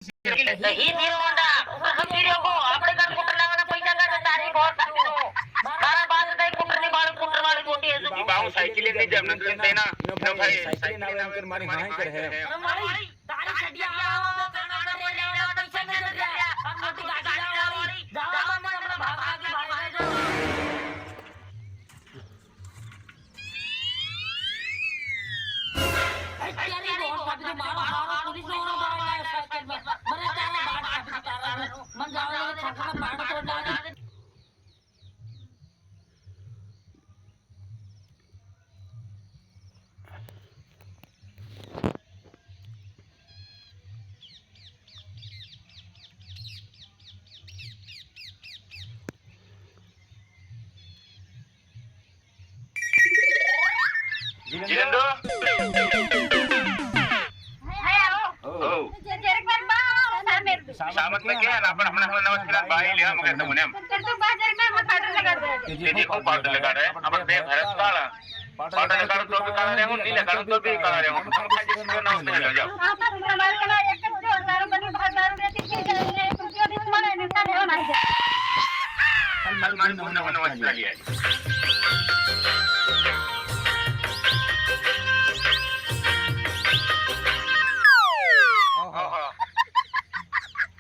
ही hero Honda सब video को આપણે કાન કુટર લાવવાના પૈસા કાઢો તારી બહુ સાચી નો મારા બાદ કઈ કુટરની બાળ કુટર વાળી મોટી હે ઈ બાઉ સાયકલ લઈ જાવ નંદન તેના ન ભાઈ સાયકલ ના આવે કર મારી હાય કર હે મારી તારી છડિયા આવો કાનો કરે લેવા પૈસા ન દે આ મોટી ગાડી લાવવાની જાવા મને હમણાં ભાગા કે ભાઈ જો અત્યારે બહુ સાચી મારો હારો પોલીસ નો બાળા સાયકલ મને તારા બાળ કાપી તારા મન જાવ છાખા પાડ તોડના Jindo. सामत में क्या है ना अपन अपना नमस्कार भाई ले हम कहते हैं तो बाजार में हम पार्टनर लगा रहे हैं ये देखो पार्टनर लगा रहे हैं अपन देख भारत काला पार्टनर लगा तो भी काला रहे हो नीले काला तो भी काला रहे हो हम खाली जिसको नाम से ले जाओ हां पर हमारे का एक तो 1000 बनी 1000 देती थी रुपया भी तुम्हारे निकाल है ना मान नमस्कार लिया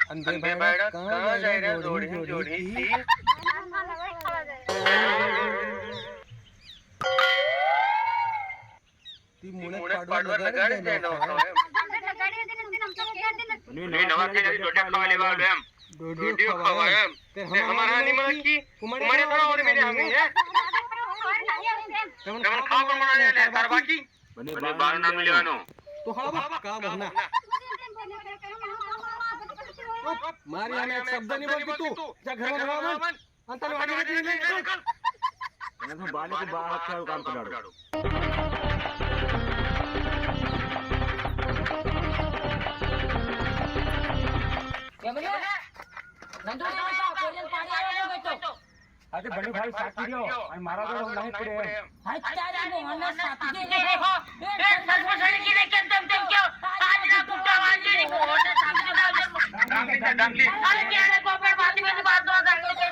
अंधे बैठा कहां जा रहे जोड़ी जोड़ी थी ती मुने पाडवा लगाड़ी देनो नी नवा के जोड़े खावा लेवा एम डोडियो खावा एम ते हमारा नहीं मन की कुमारे करो और मेरे हमें है तमन खा पर मना ले तार बाकी बने बार ना मिलवानो तो हां काम होना मारी आने एक शब्द नहीं बोलती तू जा घर में रहो मन अंतर वाड़ी में नहीं निकल मैं तो बाने के बाहर अच्छा काम कराड़ो કેમરે નંદુ ને કા કોરિયન પાણી આવ્યો બેટો આજે બની ભાઈ સાકી રહ્યો અને મારા તો નહીં પડે હાય તારી નો મને સાથી દે દેખો એ સસમસડી કે કેમ તેમ ક્યો આજ ના કુટા વાંજી કો હોને સાથી डांगली अरे क्या है कोपड़ बाती में बात दो कर के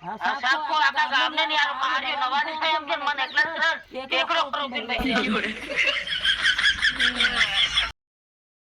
सबको आका गामने नहीं आ रहा मारियो नवानी से हम के मन एकला एकरो प्रोटीन दे